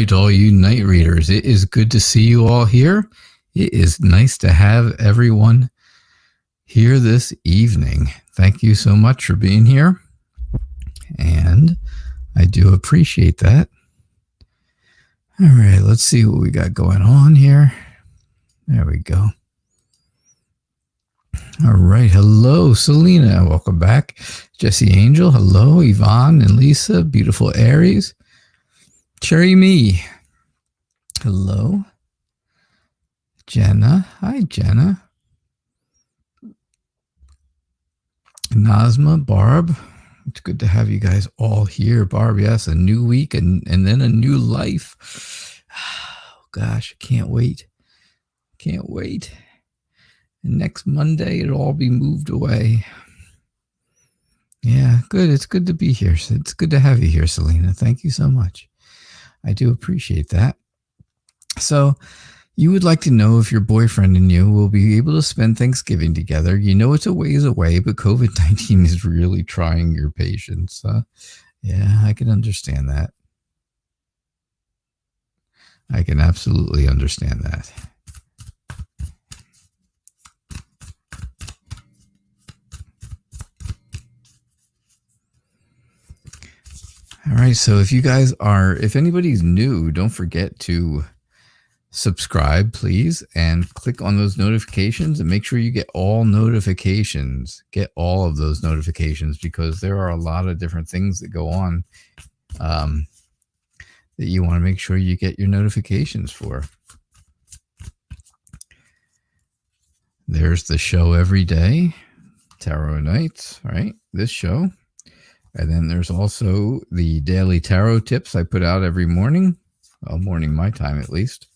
right, all you night readers, it is good to see you all here. It is nice to have everyone here this evening. Thank you so much for being here, and I do appreciate that. All right, let's see what we got going on here. There we go. All right, hello, Selena. Welcome back. Jesse Angel, hello. Yvonne and Lisa, beautiful Aries. Cherry Me, hello. Jenna, hi, Jenna. Nazma, Barb, it's good to have you guys all here. Barb, yes, a new week and then a new life. Oh, gosh, I can't wait. Can't wait. And next Monday, it'll all be moved away. Yeah, good. It's good to be here. It's good to have you here, Selena. Thank you so much. I do appreciate that. So you would like to know if your boyfriend and you will be able to spend Thanksgiving together. You know it's a ways away, but COVID-19 is really trying your patience. Yeah, I can understand that. I can absolutely understand that. All right, so if anybody's new, don't forget to subscribe, please, and click on those notifications and make sure you get all notifications. Get all of those notifications because there are a lot of different things that go on that you want to make sure you get your notifications for. There's the show every day, Tarot Nights, right? This show. And then there's also the daily tarot tips I put out every morning. Well, morning my time at least.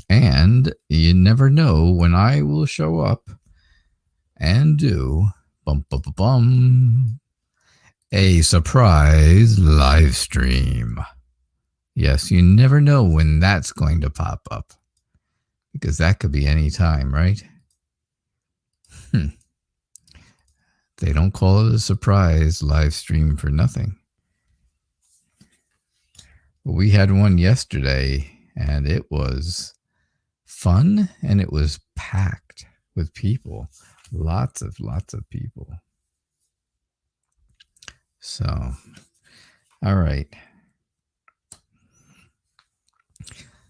And you never know when I will show up and do a surprise live stream. Yes, you never know when that's going to pop up because that could be any time, right? They don't call it a surprise live stream for nothing. But we had one yesterday, and it was fun, and it was packed with people. Lots of people. So, all right.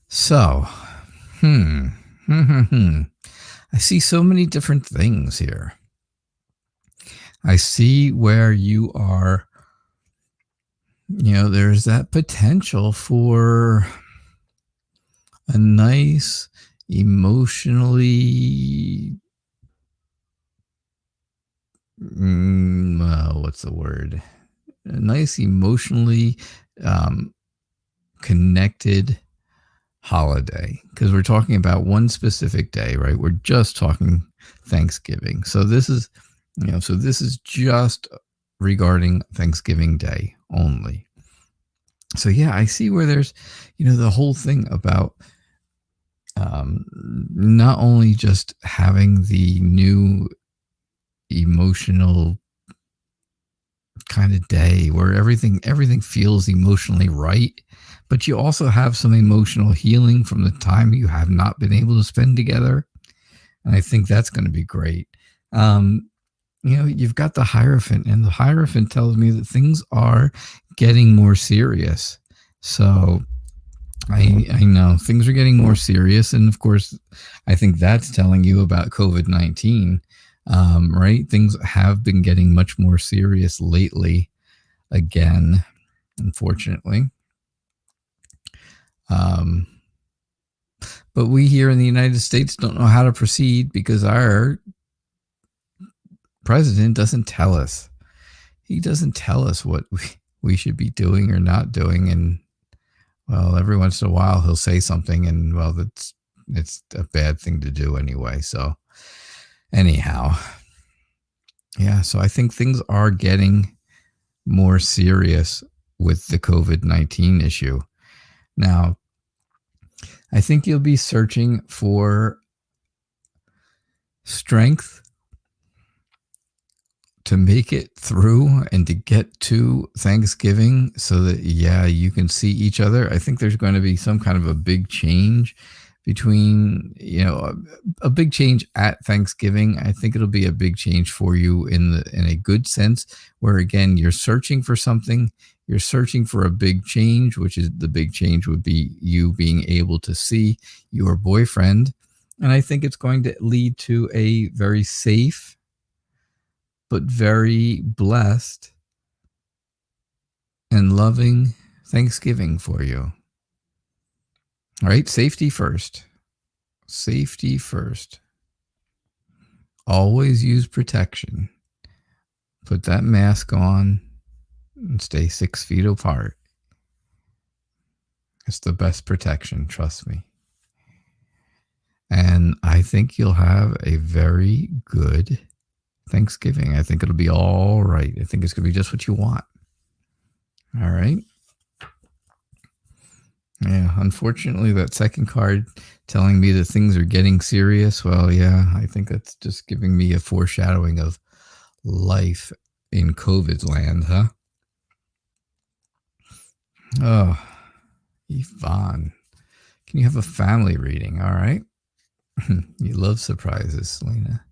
So, I see so many different things here. I see where you are, there's that potential for a nice, emotionally, what's the word? A nice, emotionally connected holiday. Because we're talking about one specific day, right? We're just talking Thanksgiving. So this is just regarding Thanksgiving Day only. So yeah, I see where there's, the whole thing about not only just having the new emotional kind of day where everything feels emotionally right, but you also have some emotional healing from the time you have not been able to spend together. And I think that's going to be great. You've got the Hierophant, and the Hierophant tells me that things are getting more serious. So I know things are getting more serious. And of course, I think that's telling you about COVID-19, right? Things have been getting much more serious lately again, unfortunately. But we here in the United States don't know how to proceed because our president doesn't tell us. He doesn't tell us what we should be doing or not doing. And well, every once in a while he'll say something and well, it's a bad thing to do anyway. So anyhow, yeah, so I think things are getting more serious with the COVID-19 issue. Now, I think you'll be searching for strength to make it through and to get to Thanksgiving so that, yeah, you can see each other. I think there's going to be some kind of a big change between, a big change at Thanksgiving. I think it'll be a big change for you in a good sense, where again, you're searching for something. You're searching for a big change, which is the big change would be you being able to see your boyfriend. And I think it's going to lead to a very safe, but very blessed and loving Thanksgiving for you. All right, safety first. Safety first. Always use protection. Put that mask on and stay 6 feet apart. It's the best protection, trust me. And I think you'll have a very good Thanksgiving. I think it'll be all right. I think it's going to be just what you want. All right. Yeah, unfortunately, that second card telling me that things are getting serious. Well, yeah, I think that's just giving me a foreshadowing of life in COVID land, huh? Oh, Yvonne, can you have a family reading? All right. You love surprises, Selena.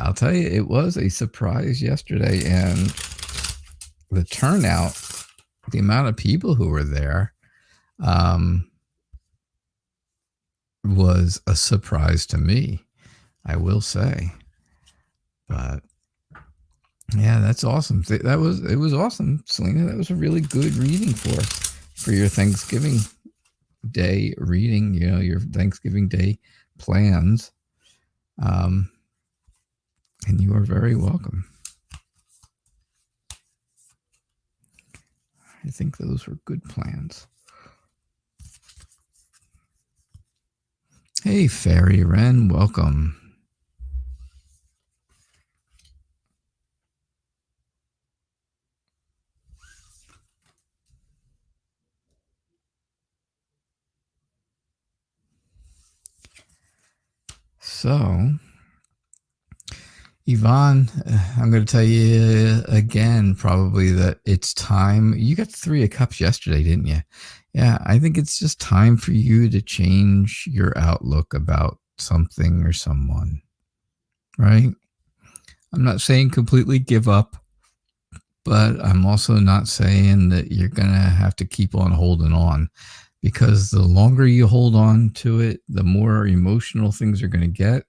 I'll tell you, it was a surprise yesterday, and the turnout, the amount of people who were there, was a surprise to me, I will say. But yeah, that's awesome. It was awesome, Selena. That was a really good reading for your Thanksgiving Day reading. Your Thanksgiving Day plans. And you are very welcome. I think those were good plans. Hey, Fairy Wren, welcome. So, Yvonne, I'm going to tell you again, probably, that it's time. You got 3 of Cups yesterday, didn't you? Yeah, I think it's just time for you to change your outlook about something or someone, right? I'm not saying completely give up, but I'm also not saying that you're going to have to keep on holding on, because the longer you hold on to it, the more emotional things are going to get,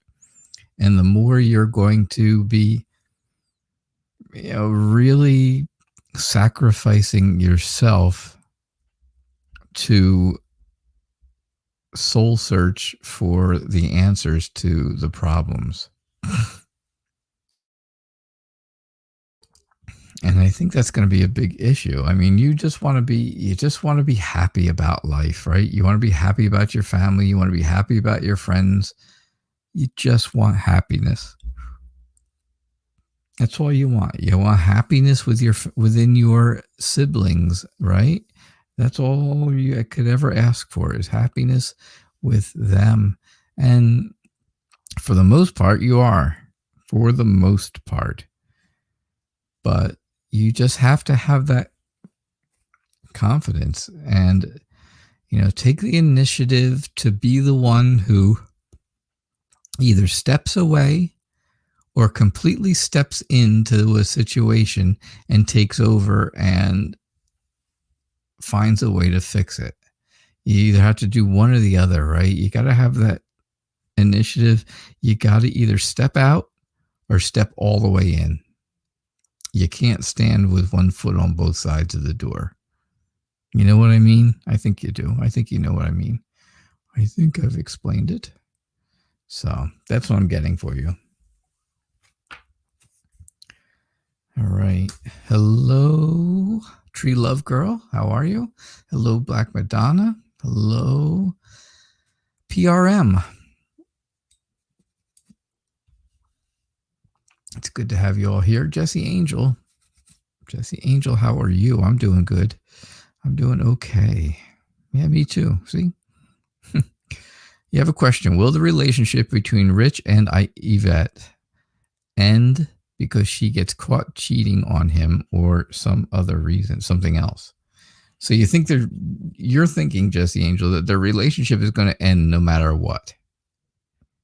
and the more you're going to be, really sacrificing yourself to soul search for the answers to the problems. And I think that's going to be a big issue. I mean, you just want to be happy about life, right? You want to be happy about your family. You want to be happy about your friends. You just want happiness. That's all you want. You want happiness within your siblings, right? That's all you could ever ask for, is happiness with them. And for the most part, you are. For the most part. But you just have to have that confidence and, take the initiative to be the one who either steps away or completely steps into a situation and takes over and finds a way to fix it. You either have to do one or the other, right? You got to have that initiative. You got to either step out or step all the way in. You can't stand with one foot on both sides of the door. You know what I mean? I think you do. I think you know what I mean. I think I've explained it. So that's what I'm getting for you. All right. Hello, Tree Love Girl. How are you? Hello, Black Madonna. Hello, PRM. It's good to have you all here. Jesse Angel. Jesse Angel, how are you? I'm doing good. I'm doing okay. Yeah, me too. See? You have a question. Will the relationship between Rich and Yvette end because she gets caught cheating on him or some other reason, something else. So you're thinking, Jesse Angel, that their relationship is going to end no matter what.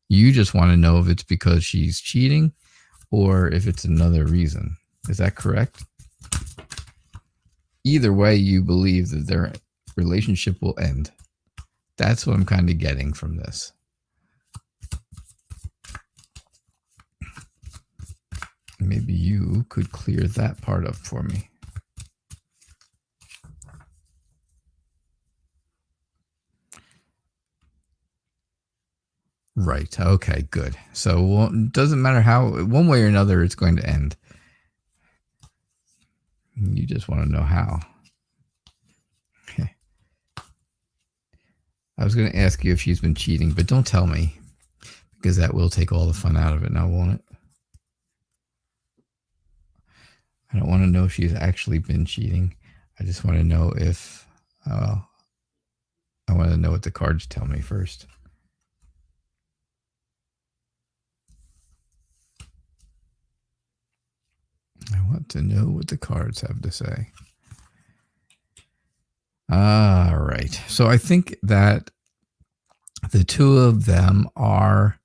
You just want to know if it's because she's cheating or if it's another reason. Is that correct? Either way, you believe that their relationship will end. That's what I'm kind of getting from this. Maybe you could clear that part up for me. Right. Okay, good. So it doesn't matter how, one way or another, it's going to end. You just want to know how. Okay. I was going to ask you if she's been cheating, but don't tell me, because that will take all the fun out of it now, won't it? I don't want to know if she's actually been cheating. I just want to know if, I want to know what the cards tell me first. I want to know what the cards have to say. All right. So I think that the two of them are,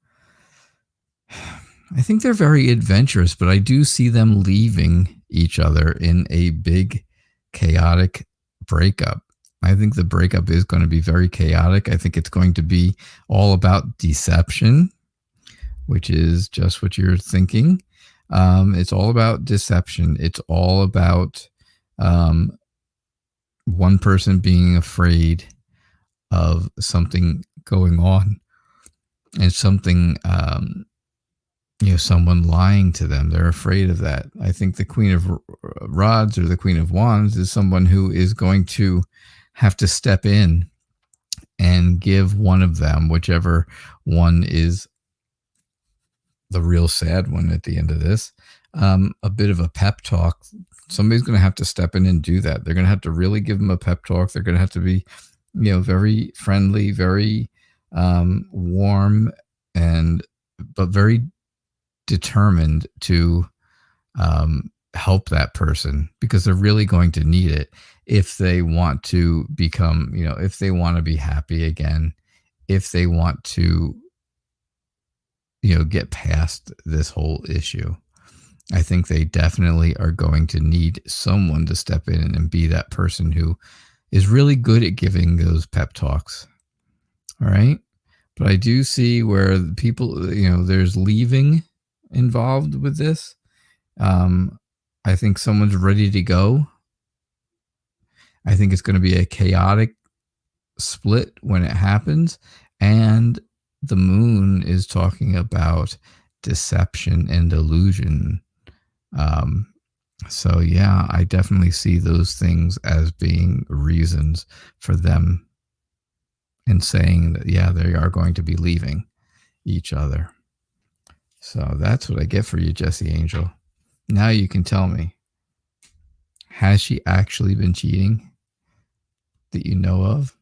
I think they're very adventurous, but I do see them leaving each other in a big chaotic breakup. I think the breakup is going to be very chaotic. I think it's going to be all about deception, which is just what you're thinking. It's all about deception. It's all about one person being afraid of something going on and something, someone lying to them. They're afraid of that. I think the Queen of Rods or the Queen of Wands is someone who is going to have to step in and give one of them, whichever one is the real sad one at the end of this, a bit of a pep talk. Somebody's going to have to step in and do that. They're going to have to really give them a pep talk. They're going to have to be, very friendly, very warm, but very determined to help that person, because they're really going to need it if they want to become, if they want to be happy again, if they want to, get past this whole issue. I think they definitely are going to need someone to step in and be that person who is really good at giving those pep talks. All right. But I do see where people, there's leaving involved with this. I think someone's ready to go. I think it's going to be a chaotic split when it happens. And the moon is talking about deception and illusion. So yeah, I definitely see those things as being reasons for them and saying that, yeah, they are going to be leaving each other. So that's what I get for you, Jesse Angel. Now you can tell me, has she actually been cheating that you know of?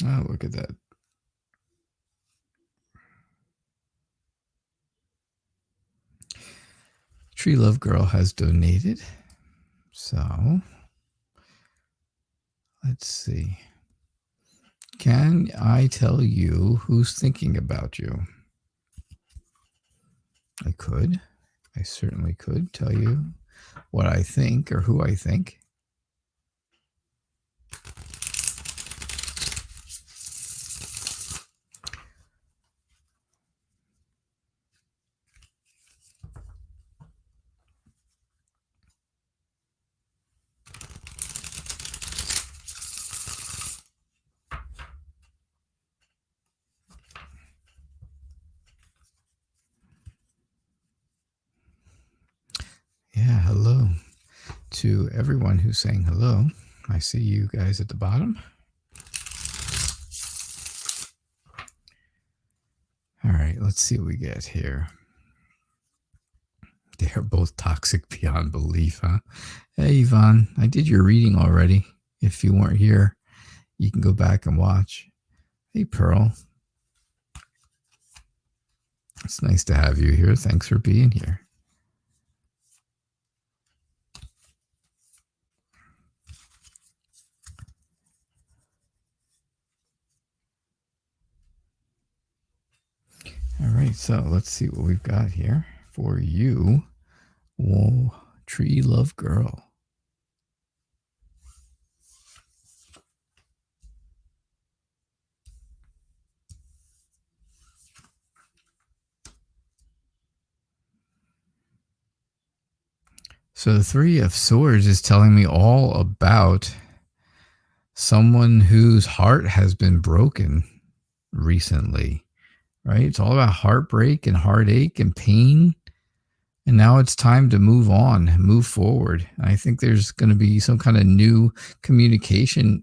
Oh, look at that. Tree Love Girl has donated. So let's see. Can I tell you who's thinking about you? I could. I certainly could tell you what I think or who I think. Yeah, hello to everyone who's saying hello. I see you guys at the bottom. All right, let's see what we get here. They are both toxic beyond belief, huh? Hey, Yvonne, I did your reading already. If you weren't here, you can go back and watch. Hey, Pearl. It's nice to have you here. Thanks for being here. All right, so let's see what we've got here for you. Whoa, Tree Love Girl. So the Three of Swords is telling me all about someone whose heart has been broken recently, right? It's all about heartbreak and heartache and pain. And now it's time to move on, move forward. I think there's going to be some kind of new communication.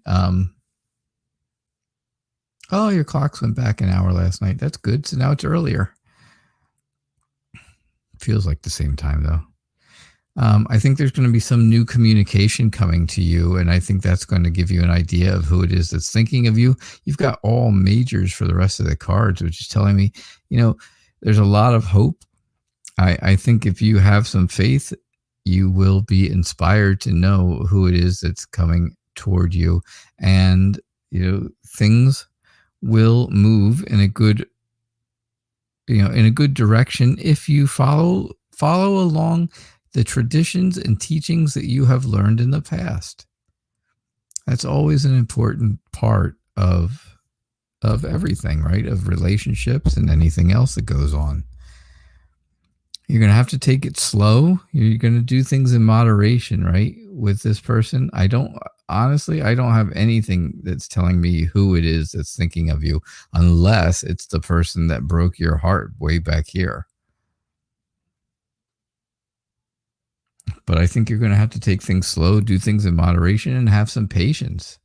Oh, your clocks went back an hour last night. That's good. So now it's earlier. Feels like the same time, though. I think there's going to be some new communication coming to you, and I think that's going to give you an idea of who it is that's thinking of you. You've got all majors for the rest of the cards, which is telling me, there's a lot of hope. I think if you have some faith, you will be inspired to know who it is that's coming toward you, and things will move in a good direction if you follow along the traditions and teachings that you have learned in the past. That's always an important part of everything, right? Of relationships and anything else that goes on. You're going to have to take it slow. You're going to do things in moderation, right? With this person, I don't have anything that's telling me who it is that's thinking of you, unless it's the person that broke your heart way back here. But I think you're going to have to take things slow, do things in moderation, and have some patience.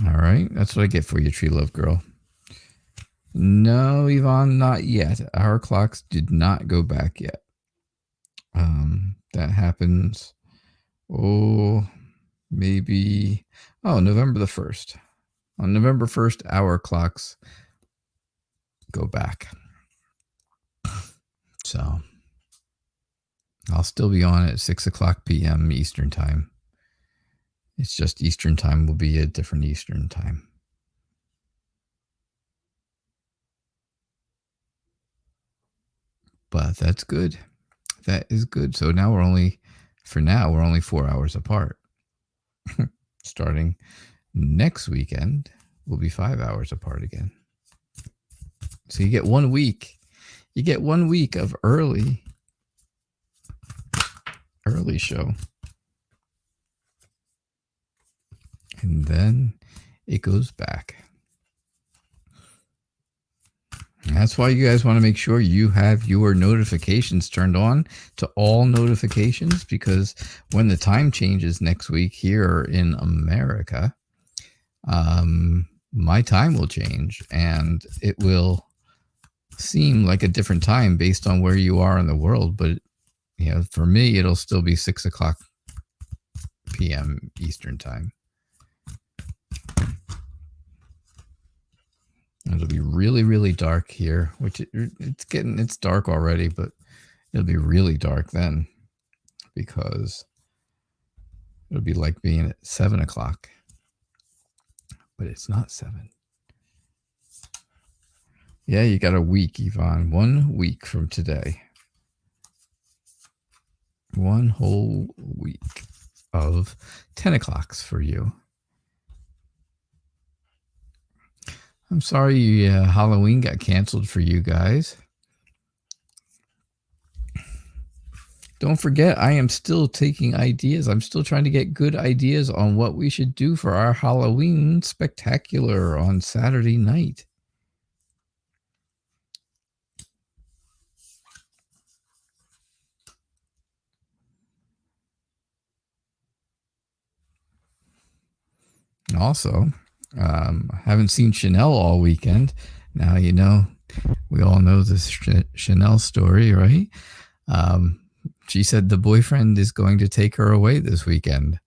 All right. That's what I get for you, Tree Love Girl. No, Yvonne, not yet. Our clocks did not go back yet. That happens, maybe, November the 1st. On November 1st, our clocks go back. So I'll still be on at 6 o'clock p.m. Eastern time. It's just Eastern time will be a different Eastern time. But that's good. That is good. So now we're only 4 hours apart. Starting next weekend, we'll be 5 hours apart again. So you get 1 week. You get 1 week of early show. And then it goes back. And that's why you guys want to make sure you have your notifications turned on to all notifications, because when the time changes next week here in America, my time will change and it will seem like a different time based on where you are in the world. But for me, it'll still be 6 o'clock p.m. Eastern time. It'll be really, really dark here, which it's dark already, but it'll be really dark then, because it'll be like being at 7 o'clock, but it's not 7. Yeah, you got a week, Yvonne. 1 week from today. 1 whole week of 10 o'clocks for you. I'm sorry Halloween got canceled for you guys. Don't forget, I am still taking ideas. I'm still trying to get good ideas on what we should do for our Halloween spectacular on Saturday night. Also, Haven't seen Chanel all weekend. Now, we all know this Chanel story, right? She said the boyfriend is going to take her away this weekend.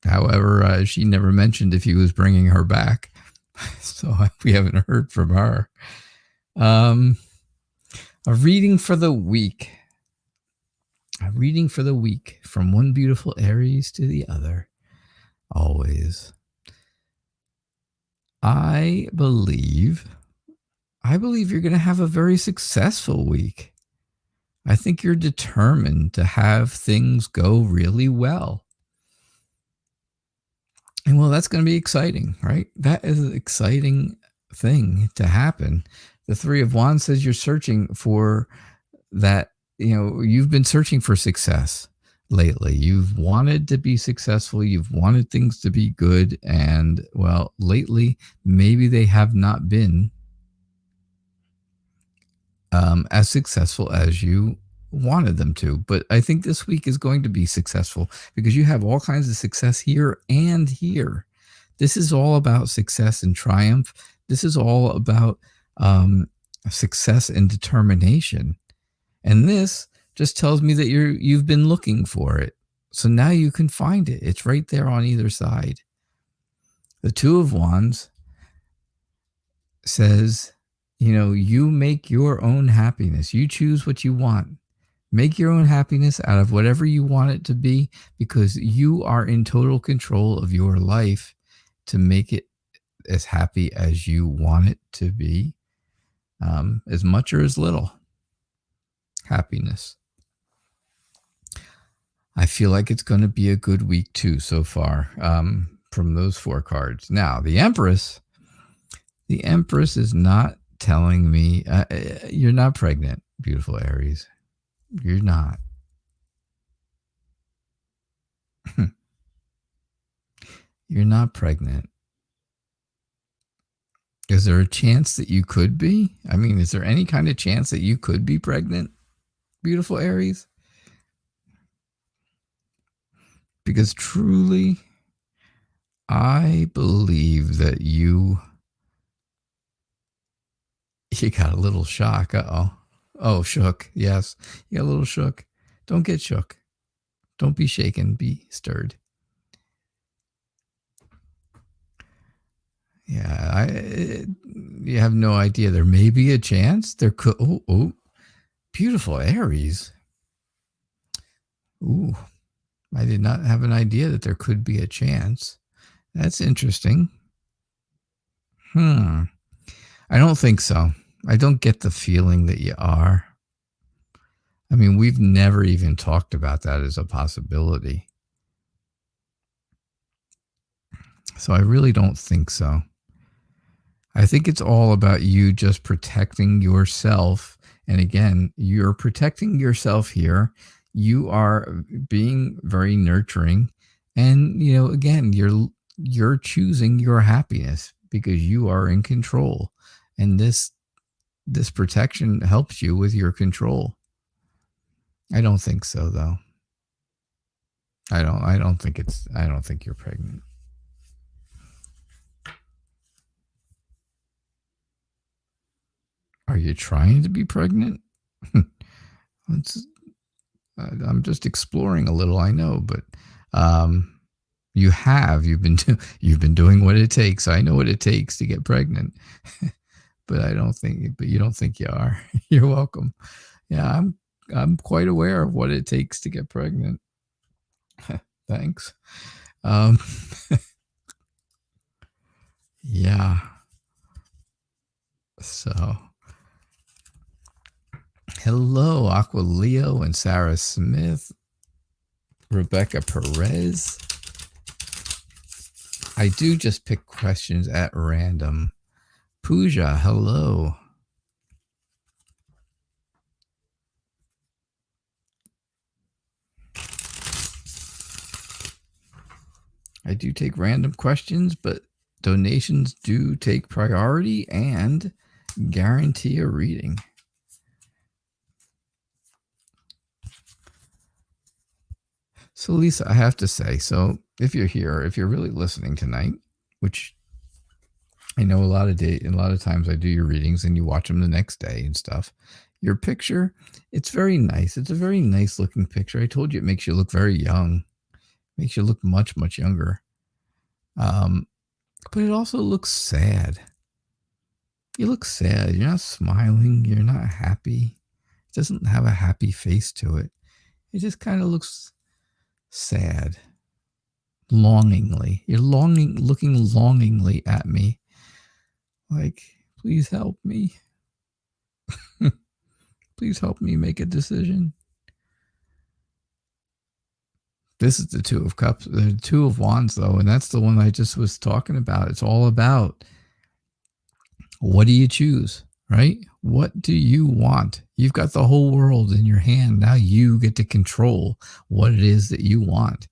However, she never mentioned if he was bringing her back. So we haven't heard from her. A reading for the week. A reading for the week from one beautiful Aries to the other. Always. I believe you're going to have a very successful week. I think you're determined to have things go really well. And well, that's going to be exciting, right? That is an exciting thing to happen. The Three of Wands says you're searching for that. You've been searching for success lately. You've wanted to be successful. You've wanted things to be good. And well, lately, maybe they have not been as successful as you wanted them to. But I think this week is going to be successful because you have all kinds of success here and here. This is all about success and triumph. This is all about success and determination. And this just tells me that you've been looking for it. So now you can find it. It's right there on either side. The Two of Wands says, you make your own happiness. You choose what you want. Make your own happiness out of whatever you want it to be, because you are in total control of your life to make it as happy as you want it to be, as much or as little. Happiness. I feel like it's going to be a good week too so far, from those four cards. Now, the Empress is not telling me you're not pregnant, beautiful Aries. You're not. You're not pregnant. Is there a chance that you could be? I mean, is there any kind of chance that you could be pregnant, beautiful Aries? Because truly, I believe that you got a little shock. Uh-oh. Oh, shook. Yes. You got a little shook. Don't get shook. Don't be shaken. Be stirred. Yeah, you have no idea. There may be a chance. There could. Oh, beautiful Aries. Ooh, I did not have an idea that there could be a chance. That's interesting. I don't think so. I don't get the feeling that you are. I mean, we've never even talked about that as a possibility. So I really don't think so. I think it's all about you just protecting yourself. And again, you're protecting yourself here. You are being very nurturing. And, again, you're choosing your happiness because you are in control. And this protection helps you with your control. I don't think so, though. I don't think you're pregnant. Are you trying to be pregnant? I'm just exploring a little, I know, but you've been doing what it takes. I know what it takes to get pregnant. But you don't think you are. You're welcome. Yeah, I'm quite aware of what it takes to get pregnant. Thanks. Yeah. So, hello, Aqua Leo and Sarah Smith, Rebecca Perez. I do just pick questions at random. Pooja, hello. I do take random questions, but donations do take priority and guarantee a reading. So, Lisa, I have to say, so if you're here, if you're really listening tonight, which I know a lot of times I do your readings and you watch them the next day and stuff. Your picture, it's very nice. It's a very nice looking picture. I told you it makes you look very young. Makes you look much, much younger. But it also looks sad. You look sad. You're not smiling. You're not happy. It doesn't have a happy face to it. It just kind of looks sad. Longingly. You're looking longingly at me. Like, please help me. Please help me make a decision. This is the Two of Cups, the Two of Wands, though, and that's the one I just was talking about. It's all about, what do you choose, right? What do you want? You've got the whole world in your hand. Now you get to control what it is that you want.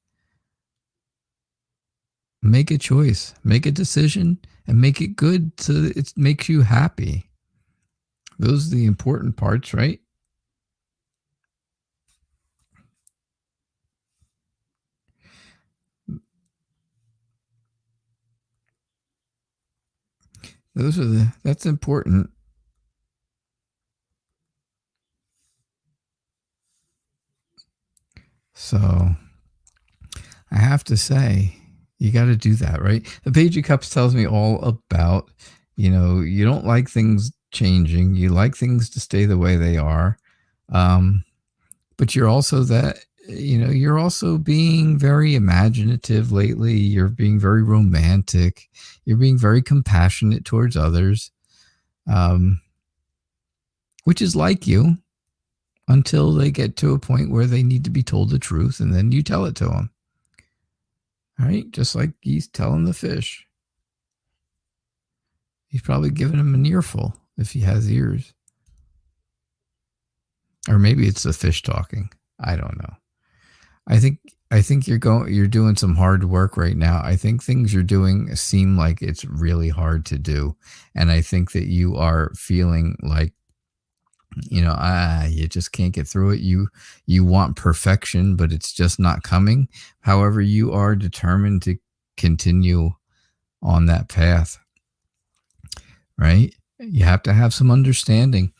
Make a choice, make a decision, and make it good so that it makes you happy. Those are the important parts, right? That's important. So I have to say, you got to do that, right? The Page of Cups tells me all about, you don't like things changing. You like things to stay the way they are. But you're also you're also being very imaginative lately. You're being very romantic. You're being very compassionate towards others, which is like you, until they get to a point where they need to be told the truth, and then you tell it to them. All right? Just like he's telling the fish. He's probably giving him an earful if he has ears. Or maybe it's the fish talking. I don't know. I think you're doing some hard work right now. I think things you're doing seem like it's really hard to do. And I think that you are feeling like, you just can't get through it. You want perfection, but it's just not coming. However, you are determined to continue on that path, right? You have to have some understanding.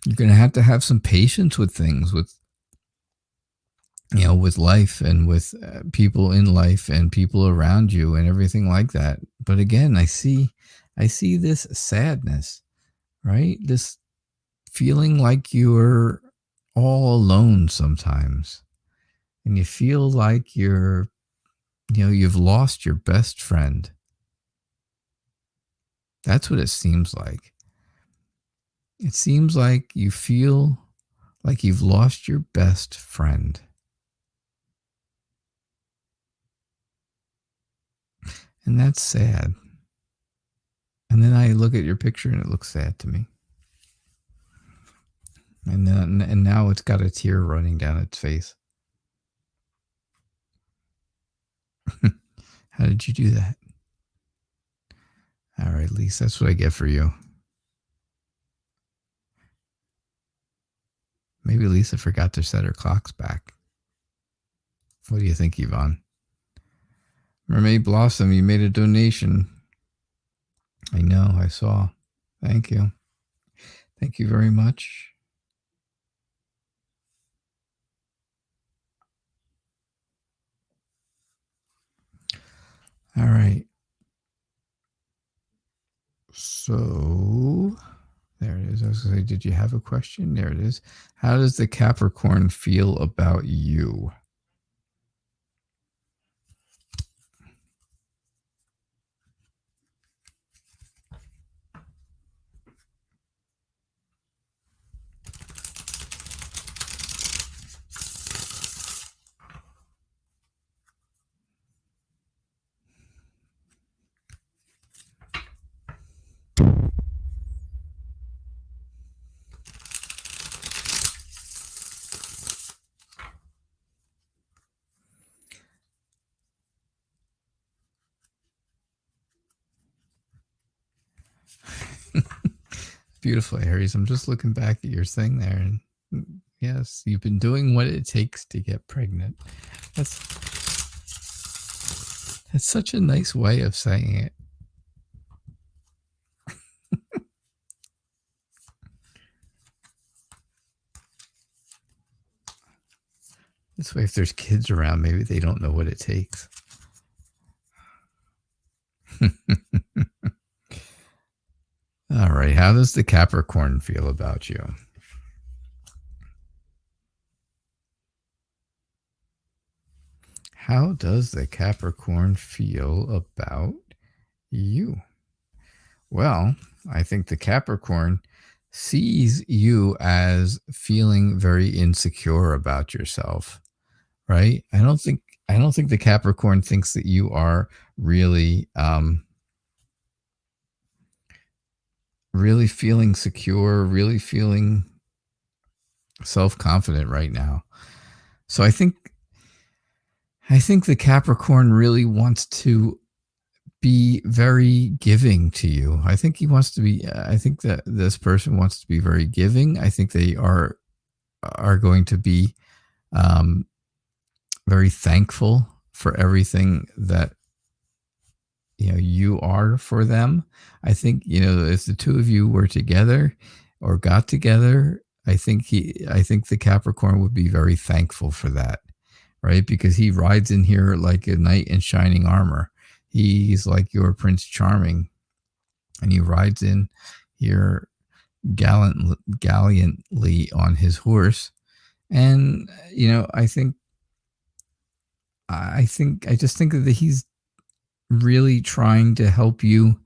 You're going to have some patience with things, with life and with people in life and people around you and everything like that. But again, I see this sadness, right? This feeling like you're all alone sometimes, and you feel like you've lost your best friend. That's what it seems like. It seems like you feel like you've lost your best friend. And that's sad. And then I look at your picture and it looks sad to me. And now it's got a tear running down its face. How did you do that? All right, Lisa, that's what I get for you. Maybe Lisa forgot to set her clocks back. What do you think, Yvonne? Mermaid Blossom, you made a donation. I know, I saw. Thank you. Thank you very much. All right. So there it is. I was going to say, did you have a question? There it is. How does the Capricorn feel about you? Beautiful, Aries. I'm just looking back at your thing there, and yes, you've been doing what it takes to get pregnant. That's such a nice way of saying it. This way, if there's kids around, maybe they don't know what it takes. All right. How does the Capricorn feel about you? How does the Capricorn feel about you? Well, I think the Capricorn sees you as feeling very insecure about yourself, right? I don't think the Capricorn thinks that you are really really feeling secure, really feeling self-confident right now. So I think the Capricorn really wants to be very giving to you. I think he wants to be I think that this person wants to be very giving. I think they are going to be very thankful for everything that you are for them. I think if the two of you were together or got together, I think the Capricorn would be very thankful for that, right? Because he rides in here like a knight in shining armor. He's like your Prince Charming, and he rides in here gallantly on his horse. And I just think that he's really trying to help you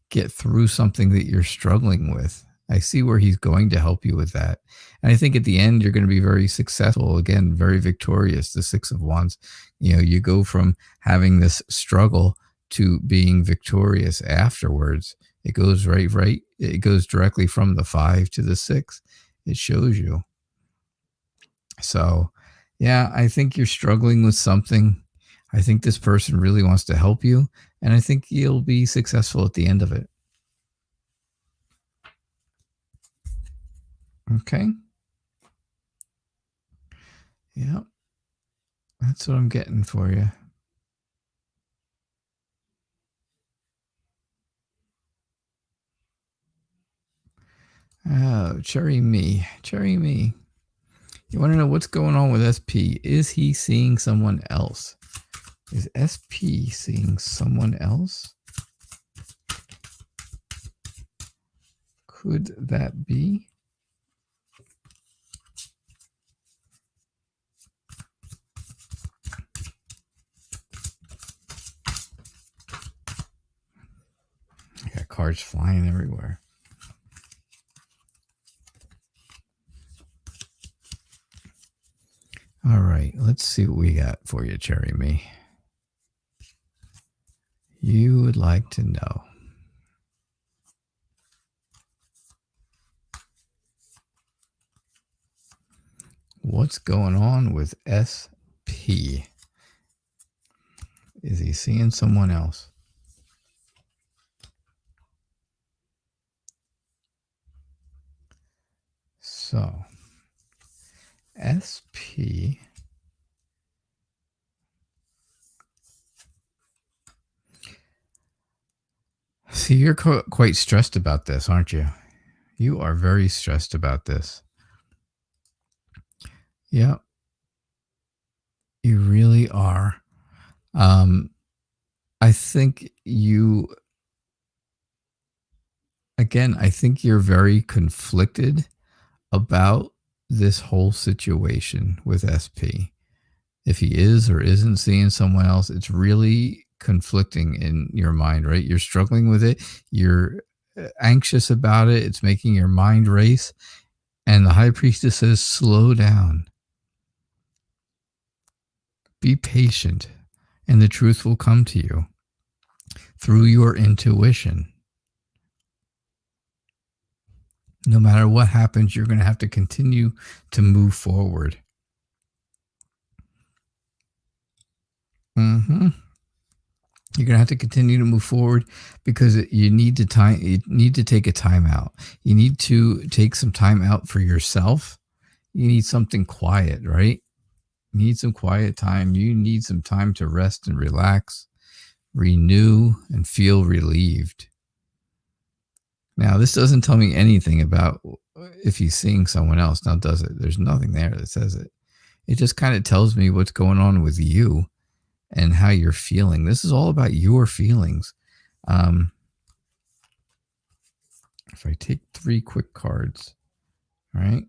get through something that you're struggling with. I see where he's going to help you with that. And I think at the end, you're going to be very successful. Again, very victorious. The Six of Wands, you go from having this struggle to being victorious afterwards. It goes right. It goes directly from the 5 to the 6. It shows you. So, yeah, I think you're struggling with something. I think this person really wants to help you, and I think you'll be successful at the end of it. Okay. Yeah. That's what I'm getting for you. Oh, Cherry Me. You want to know what's going on with SP? Is he seeing someone else? Is SP seeing someone else? Could that be? I got cards flying everywhere. All right, let's see what we got for you, Cherry Me. You would like to know. What's going on with SP? Is he seeing someone else? So, SP. See, you're quite stressed about this, aren't you? You are very stressed about this. Yeah. You really are. I think I think you're very conflicted about this whole situation with SP. If he is or isn't seeing someone else, it's really conflicting in your mind, right? You're struggling with it. You're anxious about it. It's making your mind race. And the High Priestess says, slow down. Be patient, and the truth will come to you through your intuition. No matter what happens, you're going to have to continue to move forward. You're going to have to continue to move forward because you need to take a time out. You need to take some time out for yourself. You need something quiet, right? You need some quiet time. You need some time to rest and relax. renew, and feel relieved. Now, this doesn't tell me anything about if he's seeing someone else. Now, does it? There's nothing there that says it. It just kind of tells me what's going on with you and how you're feeling. This is all about your feelings. If I take 3 quick cards, all right?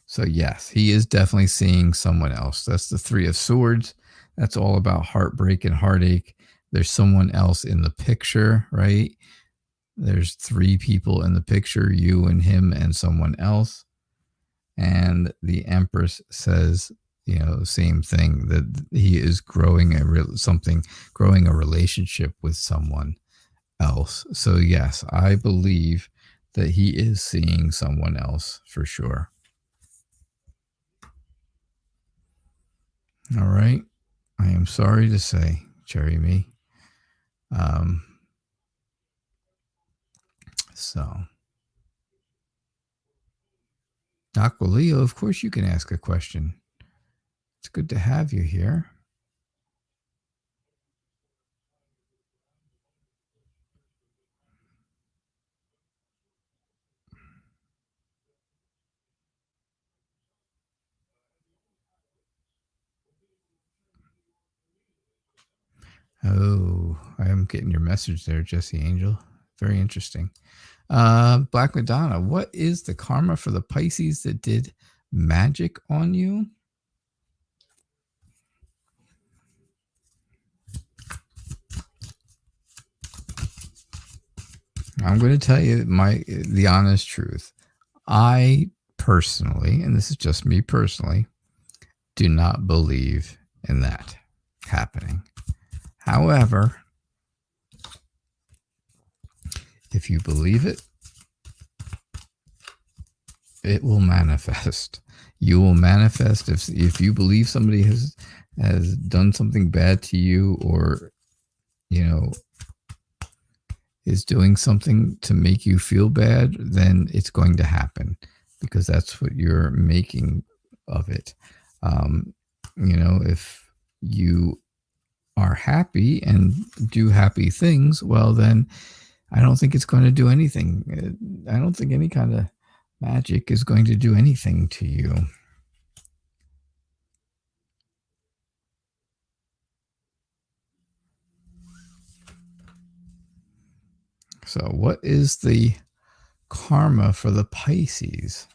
So yes, he is definitely seeing someone else. That's the 3 of Swords. That's all about heartbreak and heartache. There's someone else in the picture, right? There's 3 people in the picture, you and him and someone else. And the Empress says, you know, same thing, that he is growing growing a relationship with someone else. So yes, I believe that he is seeing someone else for sure. All right. I am sorry to say, Cherry Me. So, Aquileo, of course you can ask a question. It's good to have you here. Oh, I am getting your message there, Jesse Angel. Very interesting. Black Madonna, what is the karma for the Pisces that did magic on you? I'm going to tell you the honest truth. I personally, and this is just me personally, do not believe in that happening. However, if you believe it, it will manifest. You will manifest if you believe somebody has done something bad to you, or you know, is doing something to make you feel bad, then it's going to happen, because that's what you're making of it. You know, if you are happy and do happy things, well, then I don't think it's going to do anything. I don't think any kind of magic is going to do anything to you. So what is the karma for the Pisces?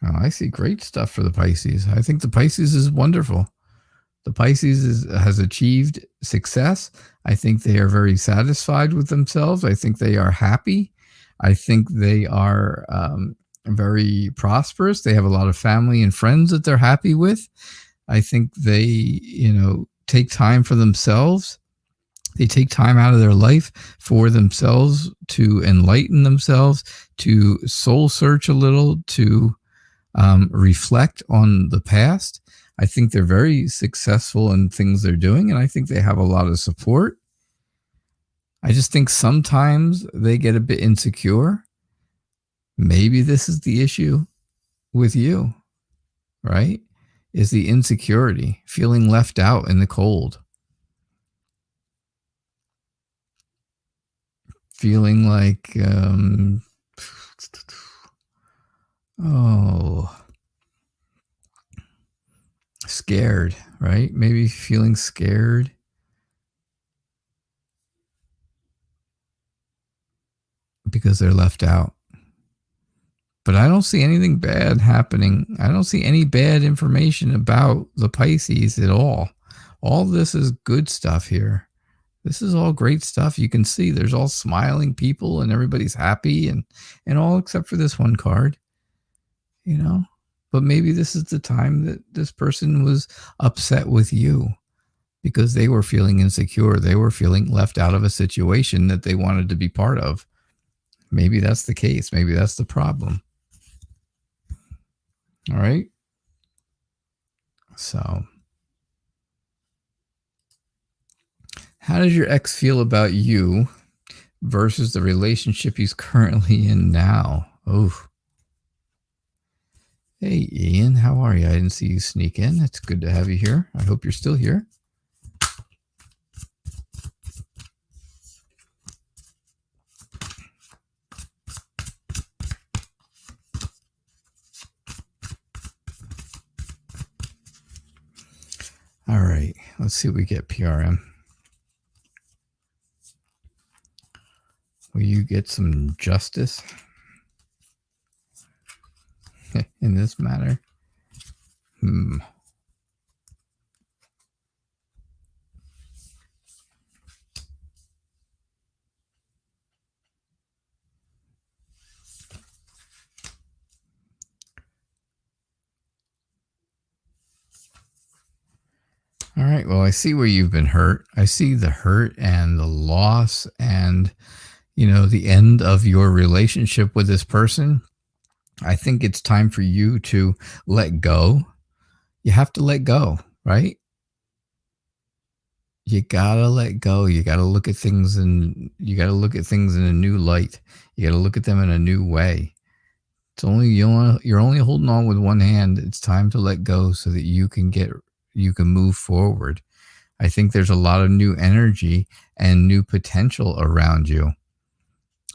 Oh, I see great stuff for the Pisces. I think the Pisces is wonderful. The Pisces has achieved success. I think they are very satisfied with themselves. I think they are happy. I think they are very prosperous. They have a lot of family and friends that they're happy with. I think they, you know, take time for themselves. They take time out of their life for themselves to enlighten themselves, to soul search a little, to reflect on the past. I think they're very successful in things they're doing, and I think they have a lot of support. I just think sometimes they get a bit insecure. Maybe this is the issue with you, right? Is the insecurity, feeling left out in the cold. Feeling like, scared, right? Maybe feeling scared. Because they're left out. But I don't see anything bad happening. I don't see any bad information about the Pisces at all. All this is good stuff here. This is all great stuff. You can see there's all smiling people and everybody's happy and all except for this one card, you know. But maybe this is the time that this person was upset with you because they were feeling insecure. They were feeling left out of a situation that they wanted to be part of. Maybe that's the case. Maybe that's the problem. All right. So, how does your ex feel about you versus the relationship he's currently in now? Oh, Hey, Ian, how are you? I didn't see you sneak in. It's good to have you here. I hope you're still here. All right, let's see what we get, PRM. Will you get some justice in this matter? All right, well, I see where you've been hurt. I see the hurt and the loss and, the end of your relationship with this person. I think it's time for you to let go. You have to let go, right? You gotta let go. You gotta look at things in a new light. You gotta look at them in a new way. It's only you're only holding on with one hand. It's time to let go so that you can move forward. I think there's a lot of new energy and new potential around you.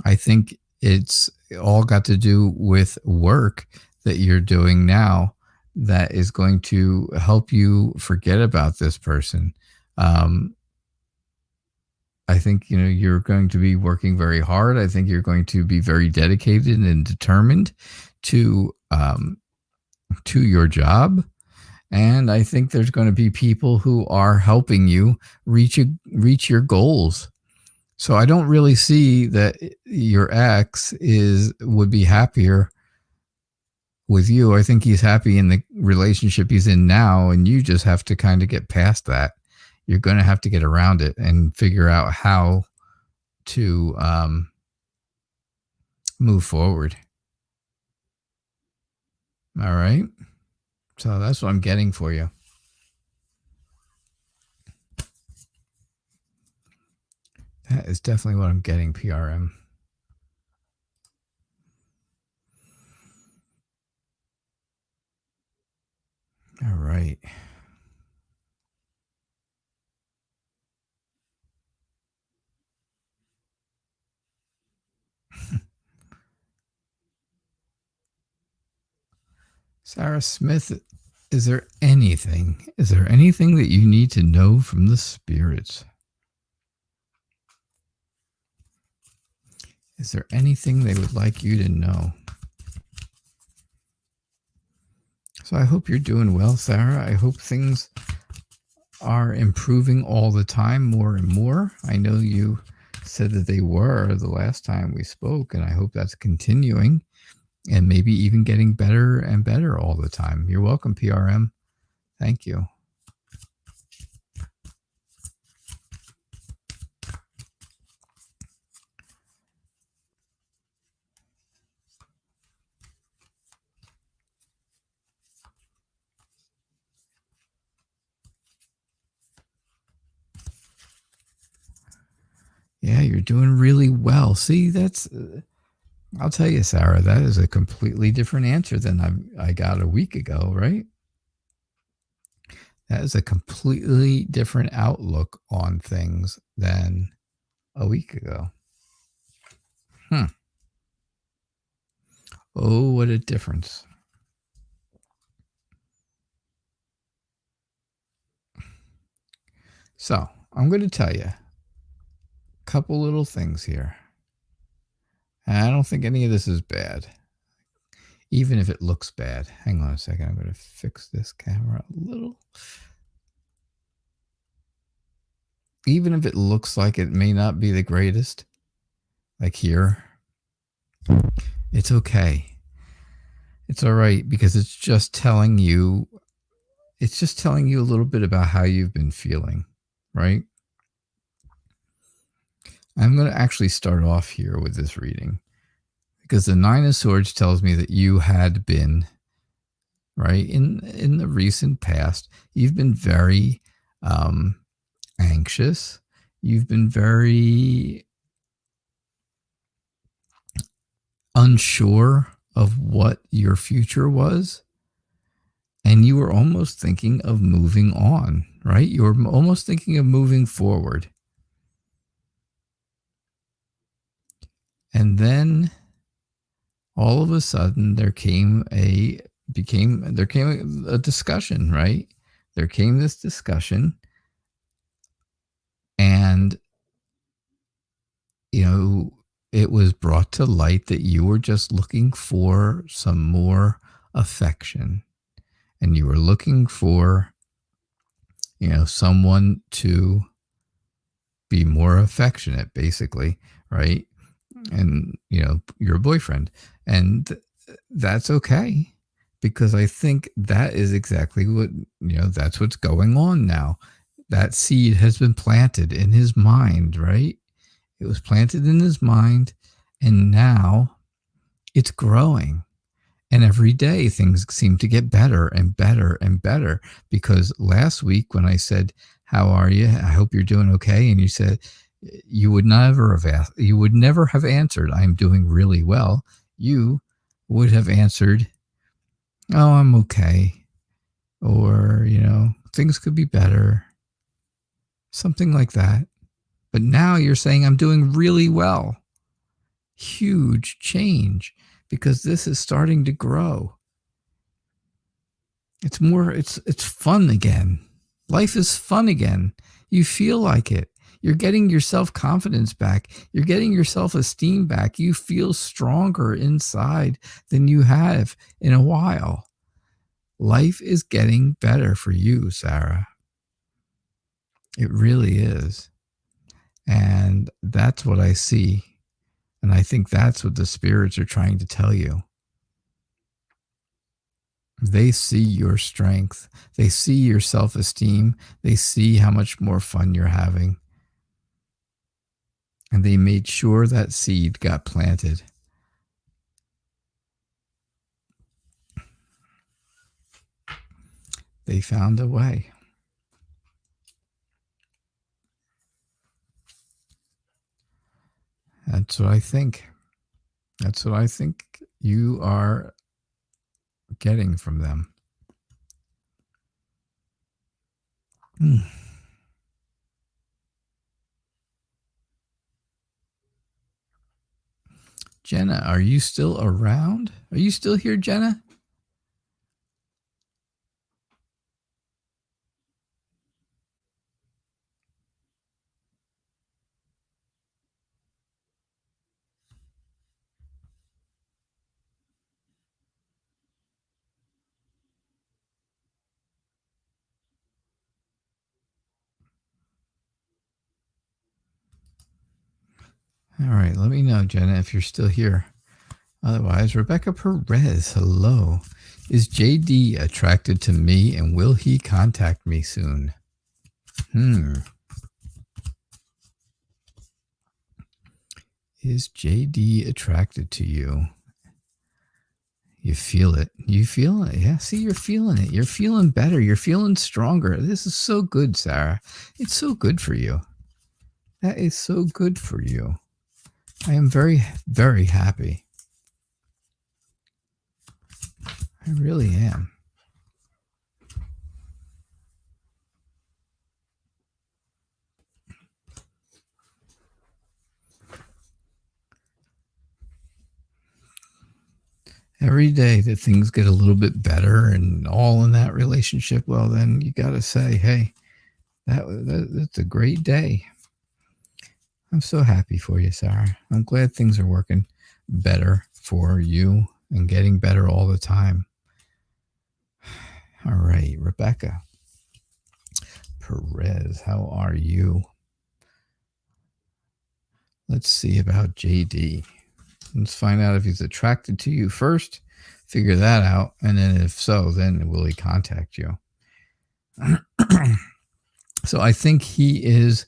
I think it's all got to do with work that you're doing now that is going to help you forget about this person. I think, you're going to be working very hard. I think you're going to be very dedicated and determined to your job. And I think there's going to be people who are helping you reach your goals. So I don't really see that your ex would be happier with you. I think he's happy in the relationship he's in now, and you just have to kind of get past that. You're going to have to get around it and figure out how to move forward. All right. So that's what I'm getting for you. That is definitely what I'm getting, PRM. All right. Sarah Smith, is there anything that you need to know from the spirits? Is there anything they would like you to know? So I hope you're doing well, Sarah. I hope things are improving all the time, more and more. I know you said that they were the last time we spoke, and I hope that's continuing and maybe even getting better and better all the time. You're welcome, PRM. Thank you. Yeah, you're doing really well. See, that's... I'll tell you, Sarah, that is a completely different answer than I got a week ago, right? That is a completely different outlook on things than a week ago. Oh, what a difference. So, I'm going to tell you a couple little things here. And I don't think any of this is bad, even if it looks bad. Hang on a second. I'm going to fix this camera a little. Even if it looks like it may not be the greatest, like here, it's okay. It's all right, because it's just telling you a little bit about how you've been feeling, right? I'm going to actually start off here with this reading because the Nine of Swords tells me that you had been, right, in the recent past, you've been very anxious. You've been very unsure of what your future was. And you were almost thinking of moving on, right? You were almost thinking of moving forward. And then all of a sudden there came a discussion, right? There came this discussion, and it was brought to light that you were just looking for some more affection, and you were looking for someone to be more affectionate, basically, right? And your boyfriend, and that's okay, because I think that is exactly what that's what's going on now. That seed has been planted in his mind, right? It was planted in his mind, and now it's growing. And every day things seem to get better and better and better, because last week when I said, "How are you? I hope you're doing okay," and you said you would never have answered, "I'm doing really well." You would have answered, "Oh, I'm okay," or "Things could be better," something like that. But now you're saying, "I'm doing really well." Huge change, because this is starting to grow. It's fun again. Life is fun again. You feel like it. You're getting your self-confidence back. You're getting your self-esteem back. You feel stronger inside than you have in a while. Life is getting better for you, Sarah. It really is. And that's what I see. And I think that's what the spirits are trying to tell you. They see your strength. They see your self-esteem. They see how much more fun you're having. And they made sure that seed got planted. They found a way. That's what I think. That's what I think you are getting from them. Jenna, are you still around? Are you still here, Jenna? All right, let me know, Jenna, if you're still here. Otherwise, Rebecca Perez, hello. Is JD attracted to me, and will he contact me soon? Is JD attracted to you? You feel it. You feel it. Yeah, see, you're feeling it. You're feeling better. You're feeling stronger. This is so good, Sarah. It's so good for you. That is so good for you. I am very, very happy. I really am. Every day that things get a little bit better and all in that relationship, well, then you got to say, hey, that's a great day. I'm so happy for you, Sarah. I'm glad things are working better for you and getting better all the time. All right, Rebecca Perez, how are you? Let's see about JD. Let's find out if he's attracted to you first. Figure that out. And then if so, then will he contact you? So I think he is,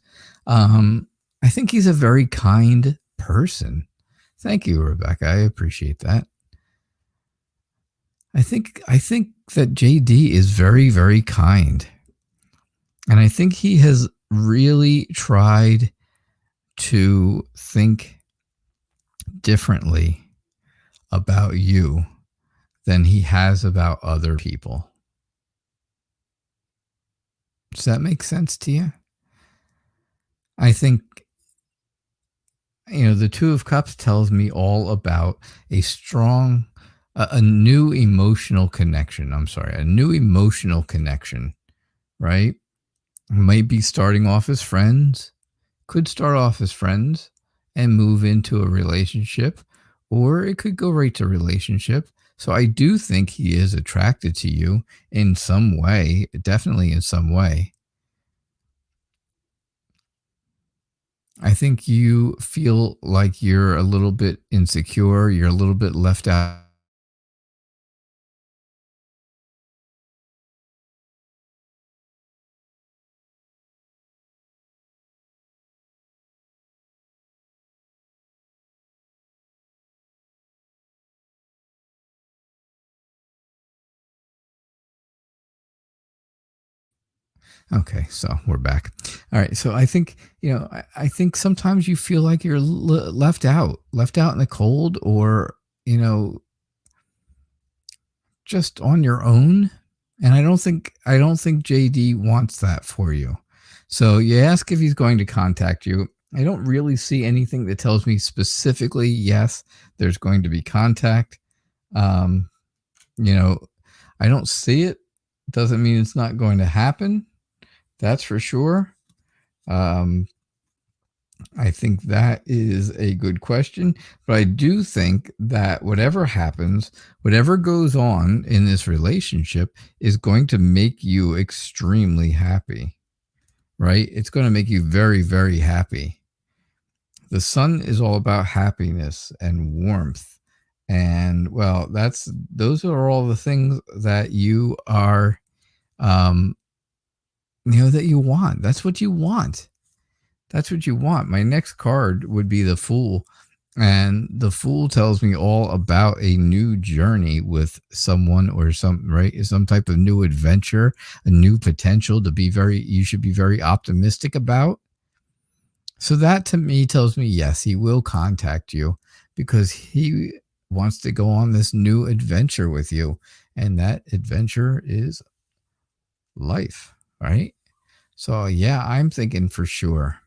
I think he's a very kind person. Thank you, Rebecca. I appreciate that. I think that JD is very, very kind. And I think he has really tried to think differently about you than he has about other people. Does that make sense to you? I think, the Two of Cups tells me all about a strong, a new emotional connection. I'm sorry, a new emotional connection, right? Might be starting off as friends, could start off as friends and move into a relationship, or it could go right to relationship. So I do think he is attracted to you in some way, definitely in some way. I think you feel like you're a little bit insecure, you're a little bit left out. Okay, so we're back. All right, so I think, I think sometimes you feel like you're left out in the cold, or, you know, just on your own. And I don't think JD wants that for you. So you ask if he's going to contact you. I don't really see anything that tells me specifically, yes, there's going to be contact. Um, you know, I don't see it. Doesn't mean it's not going to happen. That's for sure. Um, I think that is a good question, but I do think that whatever happens, whatever goes on in this relationship is going to make you extremely happy, right? It's going to make you very, very happy. The sun is all about happiness and warmth. And well, those are all the things that you are, um, that you want. That's what you want. That's what you want. My next card would be the Fool. And the Fool tells me all about a new journey with someone, or some type of new adventure, a new potential you should be very optimistic about. So that to me tells me, yes, he will contact you because he wants to go on this new adventure with you. And that adventure is life, right? So yeah, I'm thinking for sure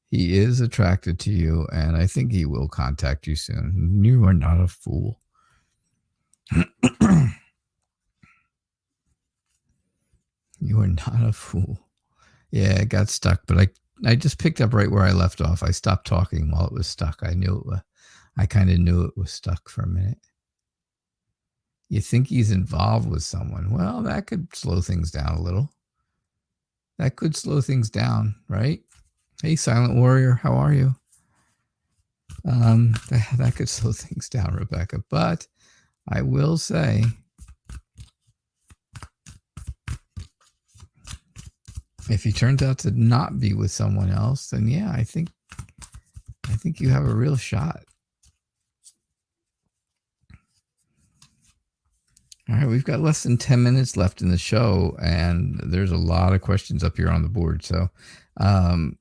he is attracted to you, and I think he will contact you soon. You are not a fool. You are not a fool. Yeah, it got stuck, but I just picked up right where I left off. I stopped talking while it was stuck. I kind of knew it was stuck for a minute. You think he's involved with someone? Well, that could slow things down a little. That could slow things down, right? Hey, Silent Warrior, how are you? That could slow things down, Rebecca. But I will say, if he turns out to not be with someone else, then yeah, I think you have a real shot. All right, we've got less than 10 minutes left in the show, and there's a lot of questions up here on the board. So, I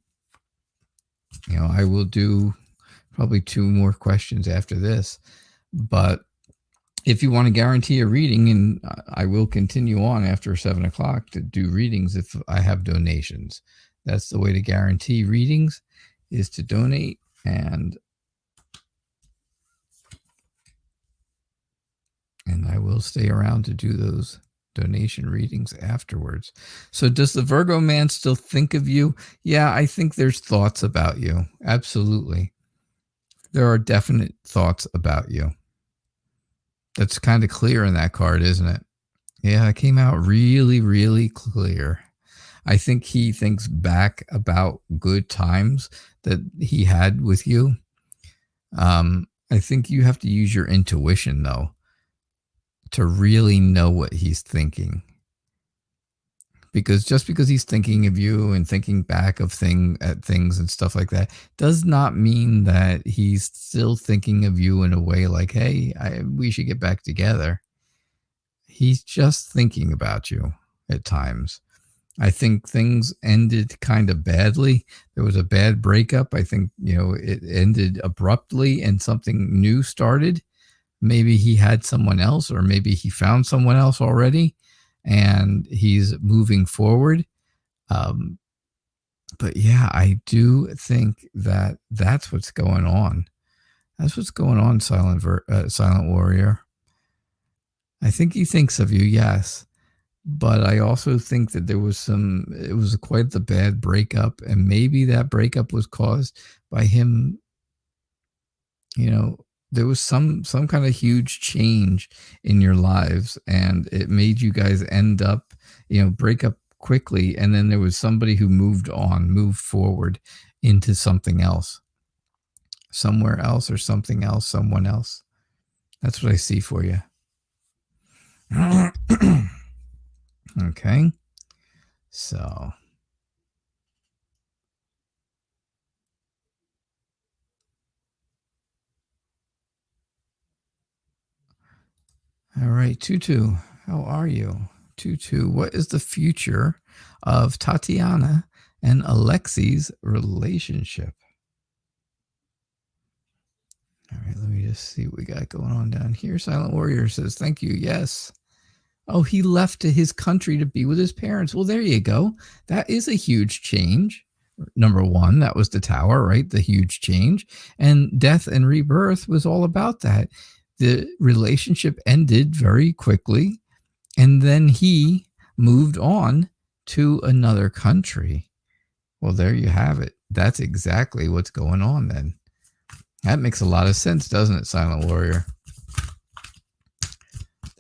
will do probably 2 more questions after this. But if you want to guarantee a reading, and I will continue on after 7 o'clock to do readings if I have donations. That's the way to guarantee readings, is to donate. And I will stay around to do those donation readings afterwards. So does the Virgo man still think of you? Yeah, I think there's thoughts about you. Absolutely. There are definite thoughts about you. That's kind of clear in that card, isn't it? Yeah, it came out really, really clear. I think he thinks back about good times that he had with you. I think you have to use your intuition, though, to really know what he's thinking. Because just because he's thinking of you and thinking back at things and stuff like that does not mean that he's still thinking of you in a way like, hey, we should get back together. He's just thinking about you at times. I think things ended kind of badly. There was a bad breakup. I think, it ended abruptly and something new started. Maybe he had someone else, or maybe he found someone else already and he's moving forward. But yeah, I do think that that's what's going on. That's what's going on, Silent Warrior. I think he thinks of you, yes. But I also think that it was quite the bad breakup. And maybe that breakup was caused by him, there was some kind of huge change in your lives, and it made you guys end up, break up quickly. And then there was somebody who moved forward into something else, somewhere else or something else, someone else. That's what I see for you. Okay. So. All right, Tutu, how are you? Tutu, what is the future of Tatiana and Alexi's relationship? All right, let me just see what we got going on down here. Silent Warrior says, thank you. Yes. Oh, he left to his country to be with his parents. Well, there you go. That is a huge change. Number one, that was the tower, right? The huge change. And death and rebirth was all about that. The relationship ended very quickly, and then he moved on to another country. Well, there you have it. That's exactly what's going on then. That makes a lot of sense, doesn't it, Silent Warrior?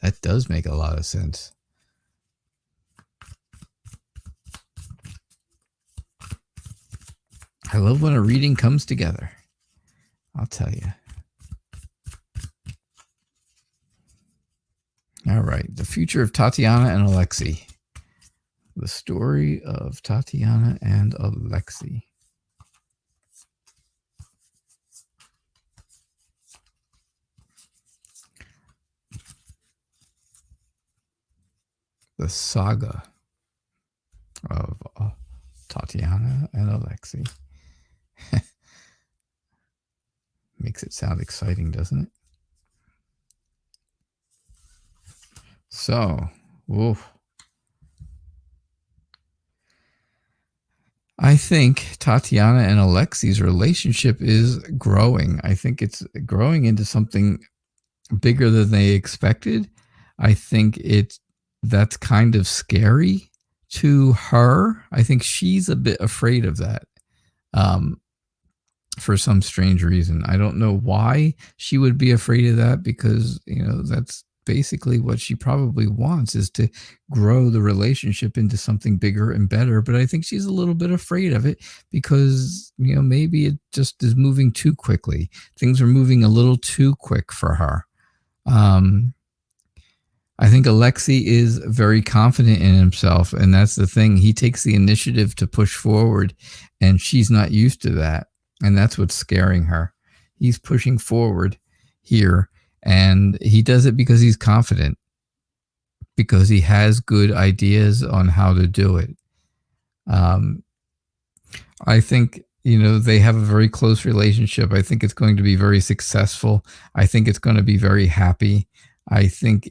That does make a lot of sense. I love when a reading comes together. I'll tell you. All right. The future of Tatiana and Alexei. The story of Tatiana and Alexei. The saga of Tatiana and Alexei. Makes it sound exciting, doesn't it? So, I think Tatiana and Alexei's relationship is growing. I think it's growing into something bigger than they expected. I think that's kind of scary to her. I think she's a bit afraid of that. For some strange reason. I don't know why she would be afraid of that, because, that's basically what she probably wants, is to grow the relationship into something bigger and better. But I think she's a little bit afraid of it because, maybe it just is moving too quickly. Things are moving a little too quick for her. I think Alexei is very confident in himself, and that's the thing. He takes the initiative to push forward, and she's not used to that. And that's what's scaring her. He's pushing forward here, and he does it because he's confident, because he has good ideas on how to do it. I think, they have a very close relationship. I think it's going to be very successful. I think it's going to be very happy. I think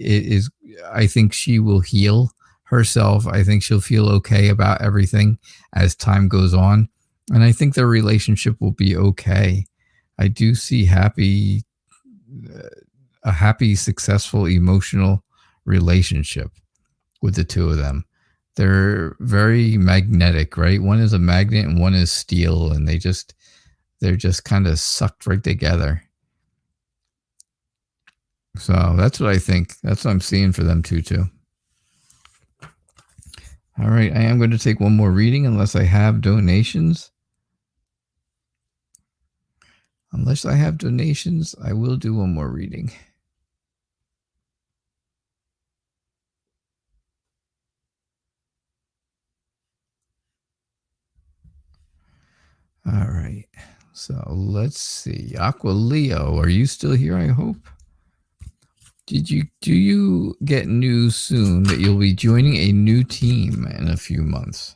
she will heal herself. I think she'll feel okay about everything as time goes on. And I think their relationship will be okay. I do see a happy, successful, emotional relationship with the two of them. They're very magnetic, right? One is a magnet and one is steel, and they're just kind of sucked right together. So that's what I think. That's what I'm seeing for them too. All right, I am going to take one more reading unless I have donations. Unless I have donations, I will do one more reading. All right. So let's see. Aqua Leo, are you still here? I hope. Do you get news soon that you'll be joining a new team in a few months?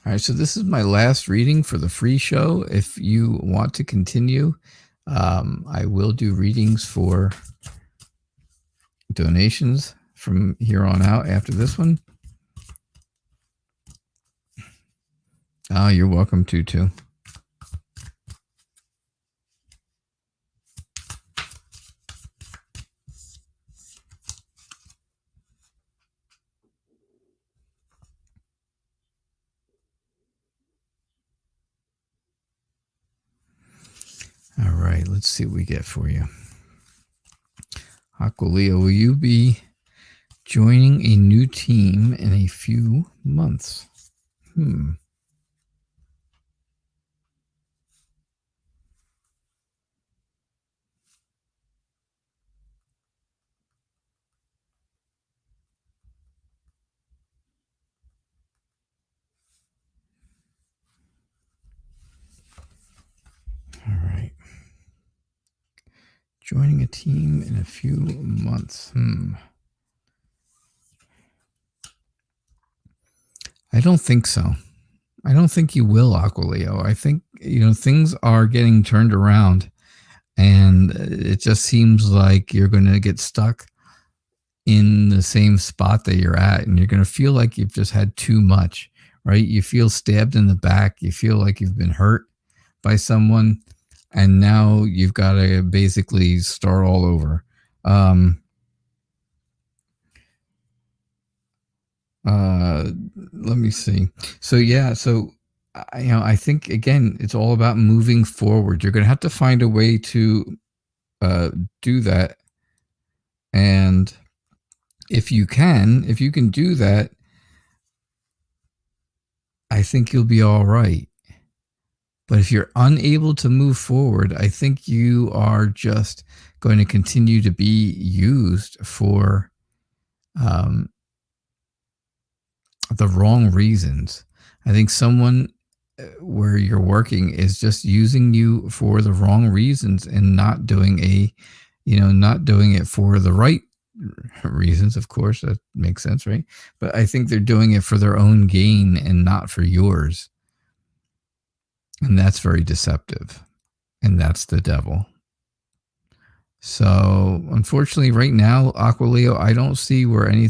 All right, so this is my last reading for the free show. If you want to continue, I will do readings for donations from here on out after this one. Oh, you're welcome to too. All right, let's see what we get for you. Aqualeo, will you be joining a new team in a few months? All right. Joining a team in a few months. I don't think so. I don't think you will, Aqualeo. I think, things are getting turned around, and it just seems like you're going to get stuck in the same spot that you're at, and you're going to feel like you've just had too much, right? You feel stabbed in the back. You feel like you've been hurt by someone, and now you've got to basically start all over. Let me see. So I think, again, it's all about moving forward. You're going to have to find a way to do that. And if you can do that, I think you'll be all right. But if you're unable to move forward, I think you are just going to continue to be used for the wrong reasons. I think someone where you're working is just using you for the wrong reasons and not doing it for the right reasons. Of course, that makes sense, right? But I think they're doing it for their own gain and not for yours. And that's very deceptive. And that's the devil. So unfortunately, right now, Aqualeo, I don't see where any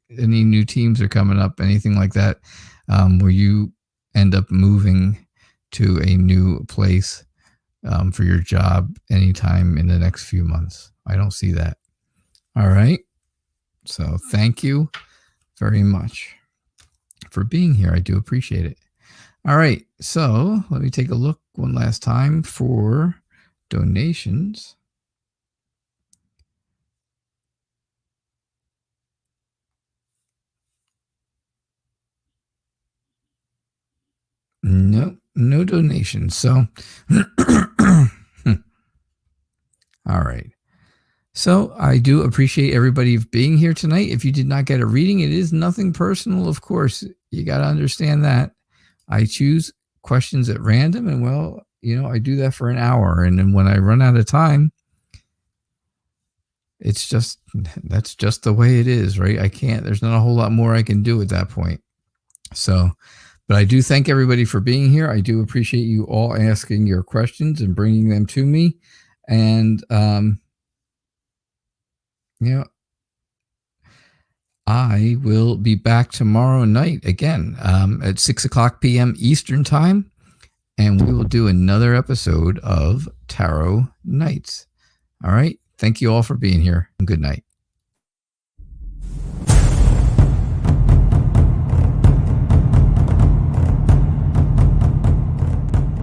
new teams are coming up, anything like that, where you end up moving to a new place for your job anytime in the next few months. I don't see that. All right. So thank you very much for being here. I do appreciate it. All right. So let me take a look one last time for donations. No donations. So, all right. So I do appreciate everybody being here tonight. If you did not get a reading, it is nothing personal, of course. You got to understand that. I choose questions at random, and I do that for an hour. And then when I run out of time, that's just the way it is, right? There's not a whole lot more I can do at that point. So, but I do thank everybody for being here. I do appreciate you all asking your questions and bringing them to me. And, I will be back tomorrow night again at 6:00 p.m. Eastern time. And we will do another episode of Tarot Nights. All right. Thank you all for being here. Good night.